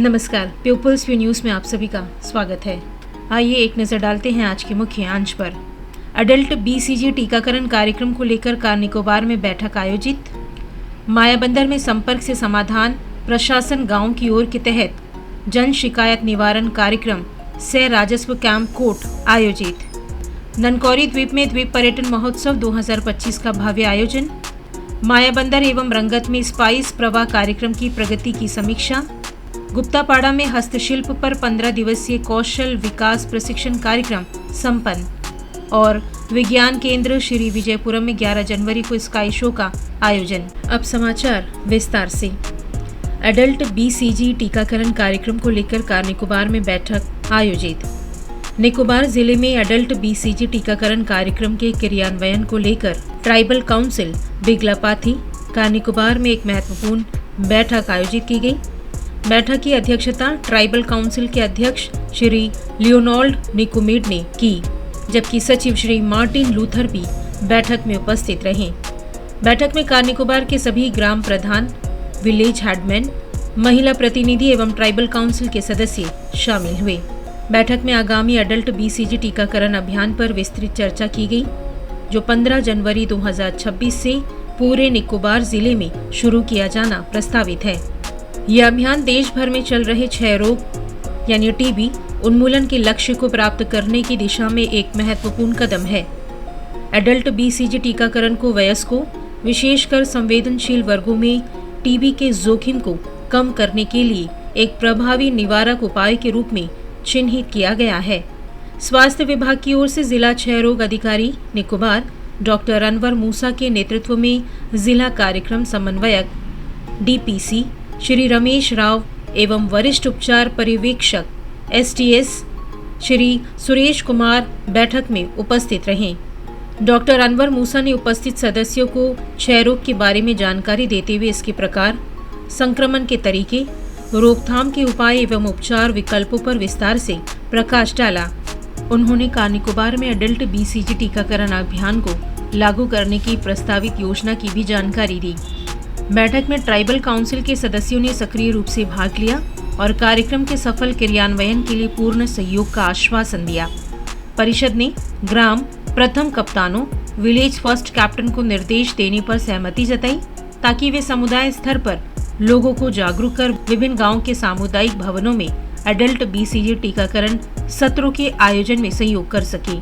नमस्कार, peoples view news में आप सभी का स्वागत है। आइए एक नज़र डालते हैं आज के मुख्य अंश पर। अडल्ट बीसीजी टीकाकरण कार्यक्रम को लेकर कार निकोबार में बैठक आयोजित। मायाबंदर में संपर्क से समाधान प्रशासन गांव की ओर के तहत जन शिकायत निवारण कार्यक्रम सह राजस्व कैंप कोट आयोजित। ननकौरी द्वीप में द्वीप पर्यटन महोत्सव 2025 का भव्य आयोजन। मायाबंदर एवं रंगत में स्पाइस प्रवाह कार्यक्रम की प्रगति की समीक्षा। गुप्तापाड़ा में हस्तशिल्प पर 15 दिवसीय कौशल विकास प्रशिक्षण कार्यक्रम संपन्न। और विज्ञान केंद्र श्री विजयपुरम में 11 जनवरी को स्काई शो का आयोजन। अब समाचार विस्तार से। अडल्ट बीसीजी टीकाकरण कार्यक्रम को लेकर कार निकोबार में बैठक आयोजित। निकोबार जिले में अडल्ट बीसीजी टीकाकरण कार्यक्रम के क्रियान्वयन को लेकर ट्राइबल काउंसिल बिगलापाथी कार निकोबार में एक महत्वपूर्ण बैठक आयोजित की गई। बैठक की अध्यक्षता ट्राइबल काउंसिल के अध्यक्ष श्री लियोनाल्ड निकोमेड ने की, जबकि सचिव श्री मार्टिन लूथर भी बैठक में उपस्थित रहे। बैठक में कार निकोबार के सभी ग्राम प्रधान, विलेज हेडमैन, महिला प्रतिनिधि एवं ट्राइबल काउंसिल के सदस्य शामिल हुए। बैठक में आगामी अडल्ट बीसीजी टीकाकरण अभियान पर विस्तृत चर्चा की गई, जो 15 जनवरी 2026 से पूरे निकोबार जिले में शुरू किया जाना प्रस्तावित है। यह अभियान देश भर में चल रहे क्षय रोग यानी टीबी उन्मूलन के लक्ष्य को प्राप्त करने की दिशा में एक महत्वपूर्ण कदम है। एडल्ट बीसीजी टीकाकरण को वयस्कों, विशेषकर संवेदनशील वर्गों में टीबी के जोखिम को कम करने के लिए एक प्रभावी निवारक उपाय के रूप में चिन्हित किया गया है। स्वास्थ्य विभाग की ओर से जिला क्षय रोग अधिकारी निकोबार डॉक्टर अनवर मूसा के नेतृत्व में जिला कार्यक्रम समन्वयक डीपीसी श्री रमेश राव एवं वरिष्ठ उपचार पर्यवेक्षक एसटीएस श्री सुरेश कुमार बैठक में उपस्थित रहे। डॉक्टर अनवर मूसा ने उपस्थित सदस्यों को क्षय रोग के बारे में जानकारी देते हुए इसके प्रकार, संक्रमण के तरीके, रोकथाम के उपाय एवं उपचार विकल्पों पर विस्तार से प्रकाश डाला। उन्होंने कार निकोबार में अडल्ट बीसीजी टीकाकरण अभियान को लागू करने की प्रस्तावित योजना की भी जानकारी दी। बैठक में ट्राइबल काउंसिल के सदस्यों ने सक्रिय रूप से भाग लिया और कार्यक्रम के सफल क्रियान्वयन के लिए पूर्ण सहयोग का आश्वासन दिया। परिषद ने ग्राम प्रथम कप्तानों, विलेज फर्स्ट कैप्टन को निर्देश देने पर सहमति जताई, ताकि वे समुदाय स्तर पर लोगों को जागरूक कर विभिन्न गांव के सामुदायिक भवनों में एडल्ट बीसीजी टीकाकरण सत्रों के आयोजन में सहयोग कर सके।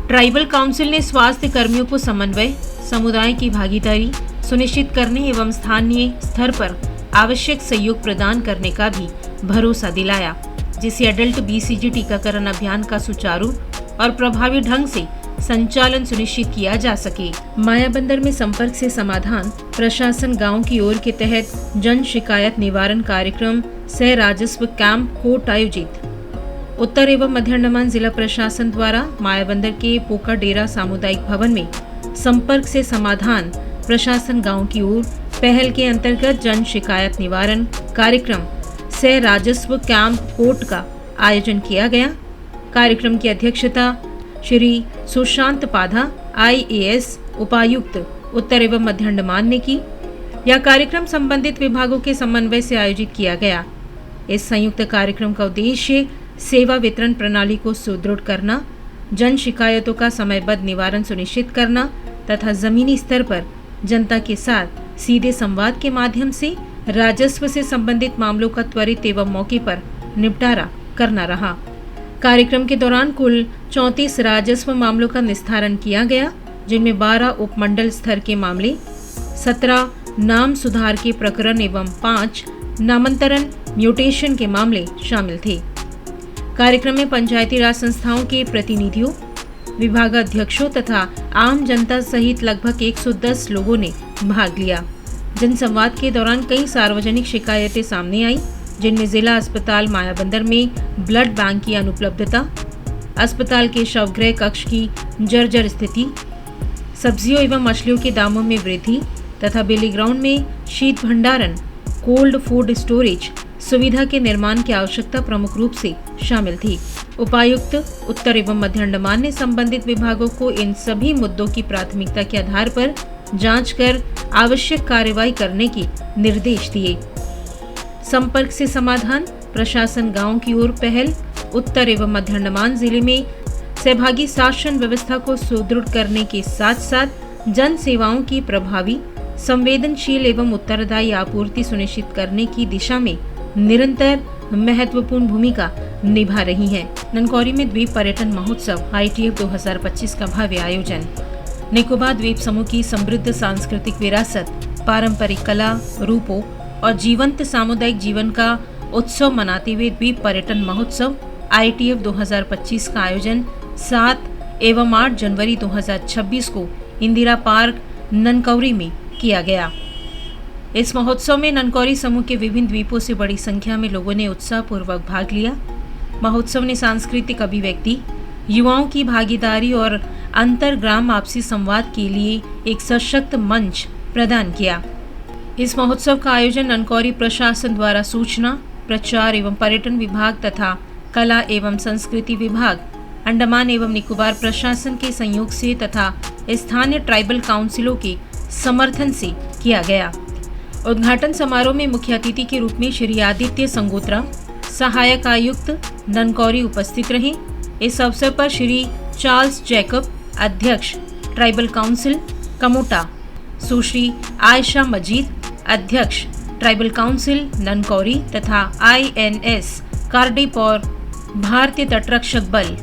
ट्राइबल काउंसिल ने स्वास्थ्य कर्मियों को समन्वय, समुदाय की भागीदारी सुनिश्चित करने एवं स्थानीय स्तर पर आवश्यक सहयोग प्रदान करने का भी भरोसा दिलाया, जिससे अडल्ट बीसीजी टीकाकरण अभियान का सुचारू और प्रभावी ढंग से संचालन सुनिश्चित किया जा सके। मायाबंदर में संपर्क से समाधान प्रशासन गांव की ओर के तहत जन शिकायत निवारण कार्यक्रम सह राजस्व कैंप कोट आयोजित। उत्तर एवं मध्य अंडमान जिला प्रशासन द्वारा मायाबंदर के पोका डेरा सामुदायिक भवन में संपर्क से समाधान प्रशासन गांव की ओर पहल के अंतर्गत जन शिकायत निवारण कार्यक्रम सह राजस्व कैंप कोट का आयोजन किया गया। कार्यक्रम की अध्यक्षता श्री सुशांत पाधा IAS उपायुक्त उत्तर एवं मध्य अंडमान ने की। यह कार्यक्रम संबंधित विभागों के समन्वय से आयोजित किया गया। इस संयुक्त कार्यक्रम का उद्देश्य सेवा वितरण प्रणाली को सुदृढ़ करना, जन शिकायतों का समयबद्ध निवारण सुनिश्चित करना तथा जमीनी स्तर पर जनता के साथ सीधे संवाद के माध्यम से राजस्व से संबंधित मामलों का त्वरित एवं मौके पर निपटारा करना रहा। कार्यक्रम के दौरान कुल 34 राजस्व मामलों का निस्तारण किया गया, जिनमें 12 उपमंडल स्तर के मामले, 17 नाम सुधार के प्रकरण एवं 5 नामांतरण म्यूटेशन के मामले शामिल थे। कार्यक्रम में पंचायती राज संस्थाओं के प्रतिनिधियों, विभागाध्यक्षों तथा आम जनता सहित लगभग 110 लोगों ने भाग लिया। जनसंवाद के दौरान कई सार्वजनिक शिकायतें सामने आई, जिनमें जिला अस्पताल मायाबंदर में ब्लड बैंक की अनुपलब्धता, अस्पताल के शवगृह कक्ष की जर्जर स्थिति, सब्जियों एवं मछलियों के दामों में वृद्धि तथा बेली ग्राउंड में शीत भंडारण, कोल्ड फूड स्टोरेज सुविधा के निर्माण की आवश्यकता प्रमुख रूप से शामिल थी। उपायुक्त उत्तर एवं मध्य अंडमान ने संबंधित विभागों को इन सभी मुद्दों की प्राथमिकता के आधार पर जांच कर आवश्यक कार्रवाई करने के निर्देश दिए। संपर्क से समाधान प्रशासन गांव की ओर पहल। उत्तर एवं मध्य अंडमान जिले में सहभागी शासन व्यवस्था को सुदृढ़ करने के साथ साथ जन सेवाओं की प्रभावी, संवेदनशील एवं उत्तरदायी आपूर्ति सुनिश्चित करने की दिशा में निरंतर महत्वपूर्ण भूमिका निभा रही है। ननकौरी में द्वीप पर्यटन महोत्सव ITF 2025 का भव्य आयोजन। निकोबार द्वीप समूह की समृद्ध सांस्कृतिक विरासत, पारंपरिक कला, रूपों और जीवंत सामुदायिक जीवन का उत्सव मनाते हुए द्वीप पर्यटन महोत्सव ITF 2025 का आयोजन 7 एवं 8 जनवरी 2026 को इंदिरा पार्क ननकौरी में किया गया। इस महोत्सव में ननकौरी समूह के विभिन्न द्वीपों से बड़ी संख्या में लोगों ने उत्साहपूर्वक भाग लिया। महोत्सव ने सांस्कृतिक अभिव्यक्ति, युवाओं की भागीदारी और अंतर ग्राम आपसी संवाद के लिए एक सशक्त मंच प्रदान किया। इस महोत्सव का आयोजन ननकौरी प्रशासन द्वारा सूचना, प्रचार एवं पर्यटन विभाग तथा कला एवं संस्कृति विभाग, अंडमान एवं निकोबार प्रशासन के सहयोग से तथा स्थानीय ट्राइबल काउंसिलों के समर्थन से किया गया। उद्घाटन समारोह में मुख्य अतिथि के रूप में श्री आदित्य संगोत्रा, सहायक आयुक्त ननकौरी उपस्थित रहे। इस अवसर पर श्री चार्ल्स जैकब, अध्यक्ष ट्राइबल काउंसिल कमोटा, सुश्री आयशा मजीद, अध्यक्ष ट्राइबल काउंसिल ननकौरी तथा INS कार्डिप और भारतीय तटरक्षक बल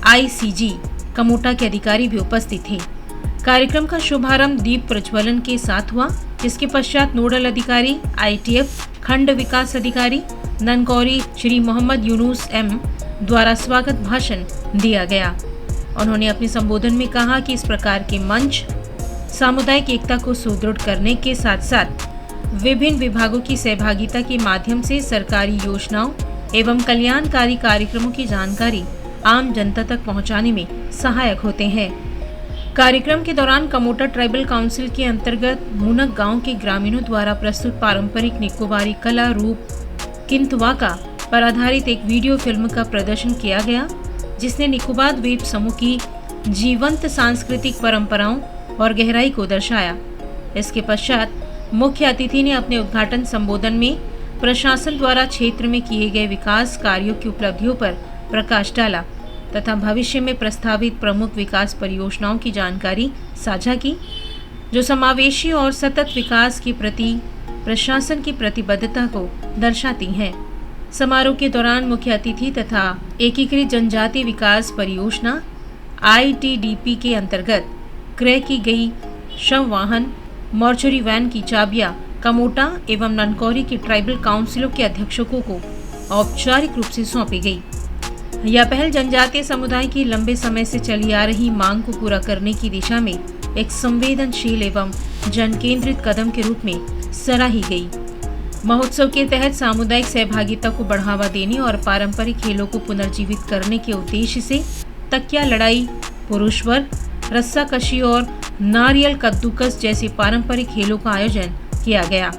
ICG कमोटा के अधिकारी भी उपस्थित थे। कार्यक्रम का शुभारंभ दीप प्रज्वलन के साथ हुआ, जिसके पश्चात नोडल अधिकारी ITF खंड विकास अधिकारी ननकौरी श्री मोहम्मद यूनुस M द्वारा स्वागत भाषण दिया गया। उन्होंने अपने संबोधन में कहा कि इस प्रकार के मंच सामुदायिक एकता को सुदृढ़ करने के साथ साथ विभिन्न विभागों की सहभागिता के माध्यम से सरकारी योजनाओं एवं कल्याणकारी कार्यक्रमों की जानकारी आम जनता तक पहुंचाने में सहायक होते हैं। कार्यक्रम के दौरान कमोटा ट्राइबल काउंसिल के अंतर्गत मुनक गांव के ग्रामीणों द्वारा प्रस्तुत पारंपरिक निकोबारी कला रूप किंतवाका पर आधारित एक वीडियो फिल्म का प्रदर्शन किया गया, जिसने निकोबार द्वीप समूह की जीवंत सांस्कृतिक परंपराओं और गहराई को दर्शाया। इसके पश्चात मुख्य अतिथि ने अपने उद्घाटन संबोधन में प्रशासन द्वारा क्षेत्र में किए गए विकास कार्यों की उपलब्धियों पर प्रकाश डाला तथा भविष्य में प्रस्तावित प्रमुख विकास परियोजनाओं की जानकारी साझा की, जो समावेशी और सतत विकास के प्रति प्रशासन की प्रतिबद्धता को दर्शाती हैं। समारोह के दौरान मुख्य अतिथि तथा एकीकृत जनजातीय विकास परियोजना ITDP के अंतर्गत क्रय की गई शव वाहन मॉर्चरी वैन की चाबियां कमोटा एवं ननकौरी के ट्राइबल काउंसिलों के अध्यक्षों को औपचारिक रूप से सौंपी गई। यह पहल जनजातीय समुदाय की लंबे समय से चली आ रही मांग को पूरा करने की दिशा में एक संवेदनशील एवं जन केंद्रित कदम के रूप में सराही गई। महोत्सव के तहत सामुदायिक सहभागिता को बढ़ावा देने और पारंपरिक खेलों को पुनर्जीवित करने के उद्देश्य से तकिया लड़ाई, पुरुष वर्ग, रस्साकशी और नारियल कद्दूकस जैसे पारंपरिक खेलों का आयोजन किया गया।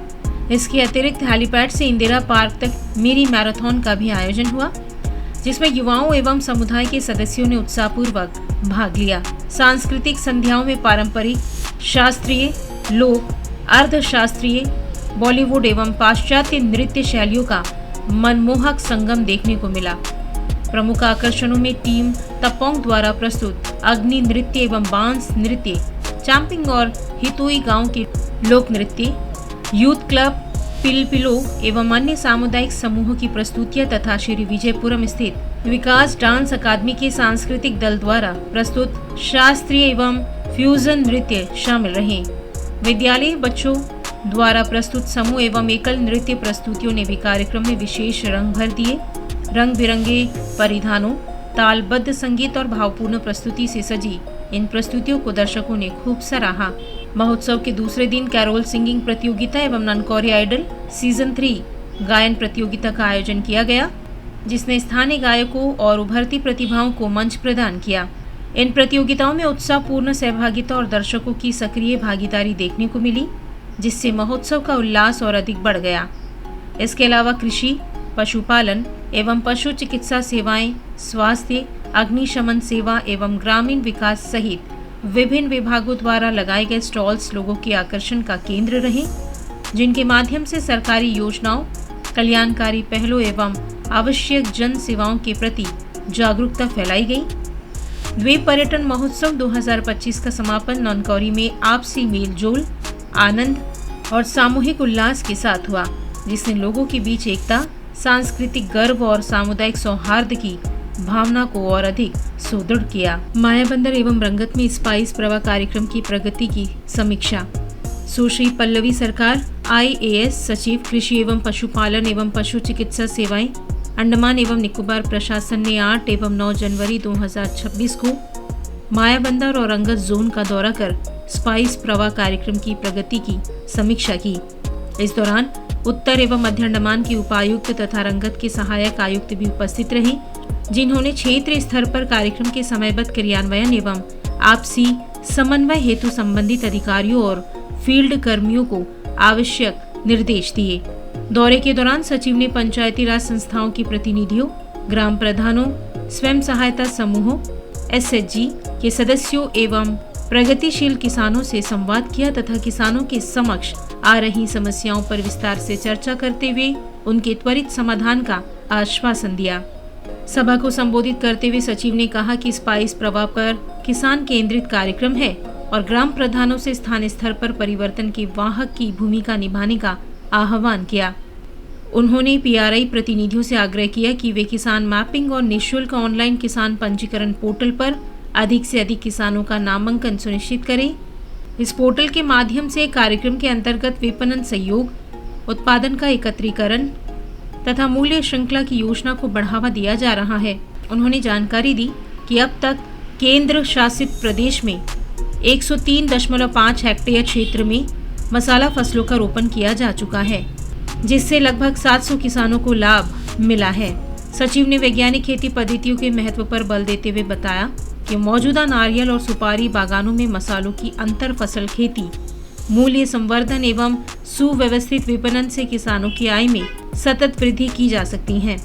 इसके अतिरिक्त हेलीपैड से इंदिरा पार्क तक मिनी मैराथन का भी आयोजन हुआ, जिसमें युवाओं एवं समुदाय के सदस्यों ने उत्साहपूर्वक भाग लिया। सांस्कृतिक संध्याओं में पारंपरिक, शास्त्रीय, लोक, अर्धशास्त्रीय, बॉलीवुड एवं पाश्चात्य नृत्य शैलियों का मनमोहक संगम देखने को मिला। प्रमुख आकर्षणों में टीम तपोंग द्वारा प्रस्तुत अग्नि नृत्य एवं बांस नृत्य, चांपिंग और हितोई गांव के लोक नृत्य, यूथ क्लब, पिलपिलो एवं अन्य सामुदायिक समूहों की प्रस्तुतियां तथा श्री विजयपुरम स्थित विकास डांस अकादमी के सांस्कृतिक दल द्वारा प्रस्तुत शास्त्रीय एवं फ्यूजन नृत्य शामिल रहे। विद्यालय बच्चों द्वारा प्रस्तुत समूह एवं एकल नृत्य प्रस्तुतियों ने भी कार्यक्रम में विशेष रंग भर दिए। रंग बिरंगे परिधानों, तालबद्ध संगीत और भावपूर्ण प्रस्तुति से सजी इन प्रस्तुतियों को दर्शकों ने खूब सराहा। महोत्सव के दूसरे दिन कैरोल सिंगिंग प्रतियोगिता एवं ननकौरी आइडल सीजन 3 गायन प्रतियोगिता का आयोजन किया गया, जिसने स्थानीय गायकों और उभरती प्रतिभाओं को मंच प्रदान किया। इन प्रतियोगिताओं में उत्साहपूर्ण सहभागिता और दर्शकों की सक्रिय भागीदारी देखने को मिली, जिससे महोत्सव का उल्लास और अधिक बढ़ गया। इसके अलावा कृषि, पशुपालन एवं पशु चिकित्सा सेवाएं, स्वास्थ्य, अग्निशमन सेवा एवं ग्रामीण विकास सहित विभिन्न विभागों द्वारा लगाए गए स्टॉल्स लोगों के आकर्षण का केंद्र रहे, जिनके माध्यम से सरकारी योजनाओं, कल्याणकारी पहलों एवं आवश्यक जन सेवाओं के प्रति जागरूकता फैलाई गई। द्वीप पर्यटन महोत्सव 2025 का समापन नौनकौरी में आपसी मेल जोल, आनंद और सामूहिक उल्लास के साथ हुआ, जिसने लोगों के बीच एकता, सांस्कृतिक गर्व और सामुदायिक सौहार्द की भावना को और अधिक सुदृढ़ किया। मायाबंदर एवं रंगत में स्पाइस प्रवाह कार्यक्रम की प्रगति की समीक्षा। सुश्री पल्लवी सरकार, IAS सचिव, कृषि एवं पशुपालन एवं पशु चिकित्सा सेवाएं, अंडमान एवं निकोबार प्रशासन ने 8 एवं 9 जनवरी 2026 को मायाबंदर और रंगत जोन का दौरा कर स्पाइस प्रवाह कार्यक्रम की प्रगति की समीक्षा की। इस दौरान उत्तर एवं मध्य अंडमान के उपायुक्त तथा रंगत के सहायक आयुक्त भी उपस्थित रहे, जिन्होंने क्षेत्रीय स्तर पर कार्यक्रम के समयबद्ध क्रियान्वयन एवं आपसी समन्वय हेतु संबंधित अधिकारियों और फील्ड कर्मियों को आवश्यक निर्देश दिए। दौरे के दौरान सचिव ने पंचायती राज संस्थाओं के प्रतिनिधियों, ग्राम प्रधानों, स्वयं सहायता समूहों, SHG के सदस्यों एवं प्रगतिशील किसानों से संवाद किया तथा किसानों के समक्ष आ रही समस्याओं पर विस्तार से चर्चा करते हुए उनके त्वरित समाधान का आश्वासन दिया। सभा को संबोधित करते हुए सचिव ने कहा कि स्पाइस प्रवाह पर किसान केंद्रित कार्यक्रम है और ग्राम प्रधानों से स्थानीय स्तर पर परिवर्तन के वाहक की भूमिका निभाने का आह्वान किया। उन्होंने PRI प्रतिनिधियों से आग्रह किया कि वे किसान मैपिंग और निःशुल्क ऑनलाइन किसान पंजीकरण पोर्टल पर अधिक से अधिक किसानों का नामांकन सुनिश्चित करें। इस पोर्टल के माध्यम से कार्यक्रम के अंतर्गत विपणन सहयोग, उत्पादन का एकत्रीकरण तथा मूल्य श्रृंखला की योजना को बढ़ावा दिया जा रहा है। उन्होंने जानकारी दी कि अब तक केंद्र शासित प्रदेश में 103.5 हेक्टेयर क्षेत्र में मसाला फसलों का रोपण किया जा चुका है, जिससे लगभग 700 किसानों को लाभ मिला है। सचिव ने वैज्ञानिक खेती पद्धतियों के महत्व पर बल देते हुए बताया कि मौजूदा नारियल और सुपारी बागानों में मसालों की अंतर फसल खेती, मूल्य संवर्धन एवं सुव्यवस्थित विपणन से किसानों की आय में सतत वृद्धि की जा सकती है।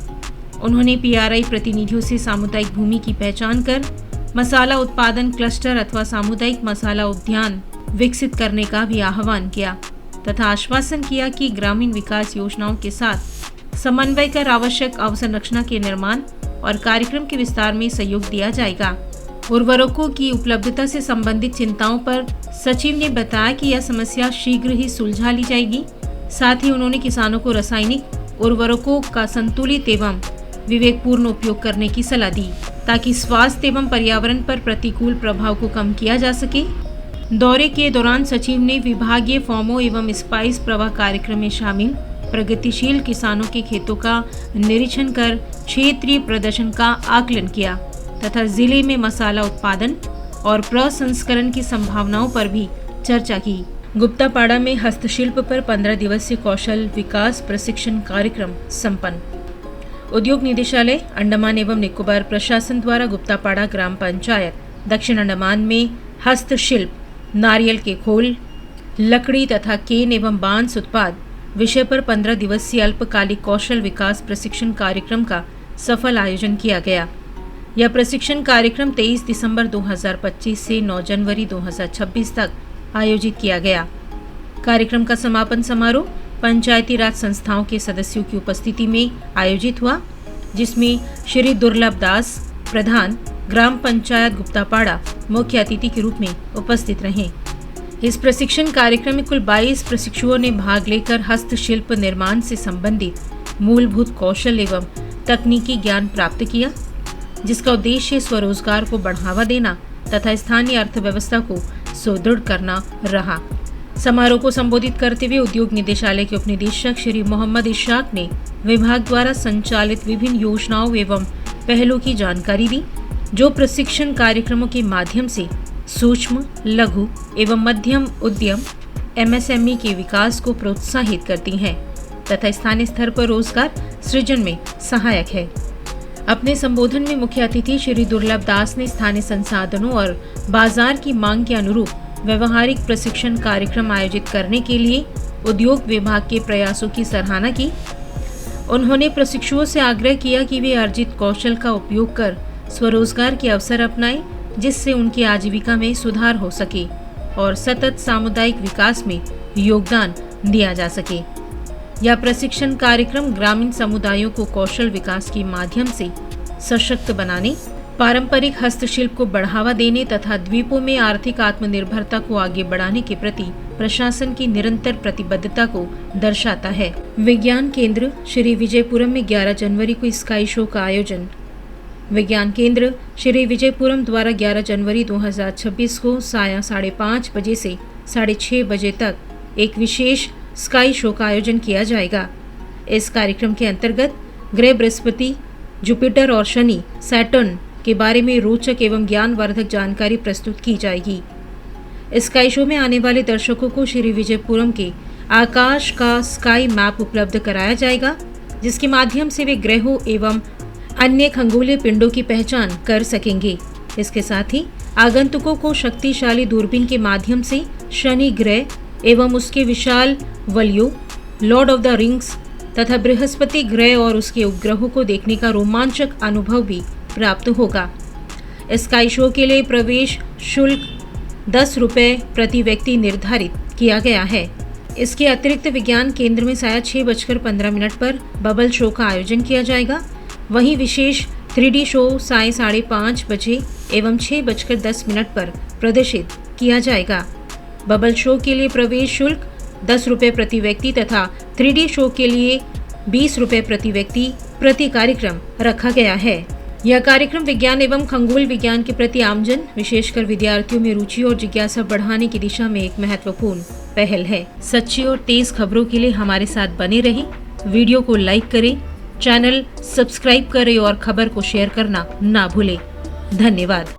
उन्होंने PRI प्रतिनिधियों से सामुदायिक भूमि की पहचान कर मसाला उत्पादन क्लस्टर अथवा सामुदायिक मसाला उद्यान विकसित करने का भी आह्वान किया तथा आश्वासन किया कि ग्रामीण विकास योजनाओं के साथ समन्वय कर आवश्यक अवसंरचना के निर्माण और कार्यक्रम के विस्तार में सहयोग दिया जाएगा। उर्वरकों की उपलब्धता से संबंधित चिंताओं पर सचिव ने बताया कि यह समस्या शीघ्र ही सुलझा ली जाएगी। साथ ही उन्होंने किसानों को रासायनिक उर्वरकों का संतुलित एवं विवेकपूर्ण उपयोग करने की सलाह दी, ताकि स्वास्थ्य एवं पर्यावरण पर प्रतिकूल प्रभाव को कम किया जा सके। दौरे के दौरान सचिव ने विभागीय फॉर्मों एवं स्पाइस प्रवाह कार्यक्रम में शामिल प्रगतिशील किसानों के खेतों का निरीक्षण कर क्षेत्रीय प्रदर्शन का आकलन किया तथा जिले में मसाला उत्पादन और प्रसंस्करण की संभावनाओं पर भी चर्चा की। गुप्तापाड़ा में हस्तशिल्प पर 15 दिवसीय कौशल विकास प्रशिक्षण कार्यक्रम संपन्न। उद्योग निदेशालय अंडमान एवं निकोबार प्रशासन द्वारा गुप्तापाड़ा ग्राम पंचायत दक्षिण अंडमान में हस्तशिल्प, नारियल के खोल, लकड़ी तथा केन एवं बांस उत्पाद विषय पर 15 दिवसीय अल्पकालिक कौशल विकास प्रशिक्षण कार्यक्रम का सफल आयोजन किया गया। यह प्रशिक्षण कार्यक्रम 23 दिसंबर 2025 से 9 जनवरी 2026 तक आयोजित किया गया। कार्यक्रम का समापन समारोह पंचायती राज संस्थाओं के सदस्यों की उपस्थिति में आयोजित हुआ, जिसमें श्री दुर्लभ दास, प्रधान ग्राम पंचायत गुप्तापाड़ा, मुख्य अतिथि के रूप में उपस्थित रहे। इस प्रशिक्षण कार्यक्रम में कुल 22 प्रशिक्षुओं ने भाग लेकर हस्तशिल्प निर्माण से संबंधित मूलभूत कौशल एवं तकनीकी ज्ञान प्राप्त किया, जिसका उद्देश्य स्वरोजगार को बढ़ावा देना तथा स्थानीय अर्थव्यवस्था को सुदृढ़ करना रहा। समारोह को संबोधित करते हुए उद्योग निदेशालय के उपनिदेशक श्री मोहम्मद इशाक ने विभाग द्वारा संचालित विभिन्न योजनाओं एवं पहलों की जानकारी दी, जो प्रशिक्षण कार्यक्रमों के माध्यम से सूक्ष्म, लघु एवं मध्यम उद्यम MSME के विकास को प्रोत्साहित करती हैं तथा स्थानीय स्तर पर रोजगार सृजन में सहायक है। अपने संबोधन में मुख्य अतिथि श्री दुर्लभ दास ने स्थानीय संसाधनों और बाजार की मांग के अनुरूप व्यवहारिक प्रशिक्षण कार्यक्रम आयोजित करने के लिए उद्योग विभाग के प्रयासों की सराहना की। उन्होंने प्रशिक्षुओं से आग्रह किया कि वे अर्जित कौशल का उपयोग कर स्वरोजगार के अवसर अपनाएं, जिससे उनकी आजीविका में सुधार हो सके और सतत सामुदायिक विकास में योगदान दिया जा सके। यह प्रशिक्षण कार्यक्रम ग्रामीण समुदायों को कौशल विकास के माध्यम से सशक्त बनाने, पारंपरिक हस्तशिल्प को बढ़ावा देने तथा द्वीपों में आर्थिक आत्मनिर्भरता को आगे बढ़ाने के प्रति प्रशासन की निरंतर प्रतिबद्धता को दर्शाता है। विज्ञान केंद्र श्री विजयपुरम में 11 जनवरी को स्काई शो का आयोजन। विज्ञान केंद्र श्री विजयपुरम द्वारा 11 जनवरी 2026 को साया 5:30 बजे से 6:30 बजे तक एक विशेष स्काई शो का आयोजन किया जाएगा। इस कार्यक्रम के अंतर्गत ग्रह बृहस्पति, जुपिटर और शनि, सैटर्न के बारे में रोचक एवं ज्ञानवर्धक जानकारी प्रस्तुत की जाएगी। स्काई शो में आने वाले दर्शकों को श्री विजयपुरम के आकाश का स्काई मैप उपलब्ध कराया जाएगा, जिसके माध्यम से वे ग्रहों एवं अन्य खगोलीय पिंडों की पहचान कर सकेंगे। इसके साथ ही आगंतुकों को शक्तिशाली दूरबीन के माध्यम से शनि ग्रह एवं उसके विशाल वलयों, लॉर्ड ऑफ द रिंग्स तथा बृहस्पति ग्रह और उसके उपग्रहों को देखने का रोमांचक अनुभव भी प्राप्त होगा। स्काई शो के लिए प्रवेश शुल्क 10 रुपये प्रति व्यक्ति निर्धारित किया गया है। इसके अतिरिक्त विज्ञान केंद्र में साया 6:15 पर बबल शो का आयोजन किया जाएगा। वहीं विशेष 3D शो साय 5:30 बजे एवं 6:10 पर प्रदर्शित किया जाएगा। बबल शो के लिए प्रवेश शुल्क 10 रुपये प्रति व्यक्ति तथा 3D शो के लिए 20 रुपये प्रति व्यक्ति प्रति कार्यक्रम रखा गया है। यह कार्यक्रम विज्ञान एवं खगोल विज्ञान के प्रति आमजन, विशेषकर विद्यार्थियों में रुचि और जिज्ञासा बढ़ाने की दिशा में एक महत्वपूर्ण पहल है। सच्ची और तेज खबरों के लिए हमारे साथ बने रहें। वीडियो को लाइक करें, चैनल सब्सक्राइब करें और खबर को शेयर करना ना भूलें। धन्यवाद।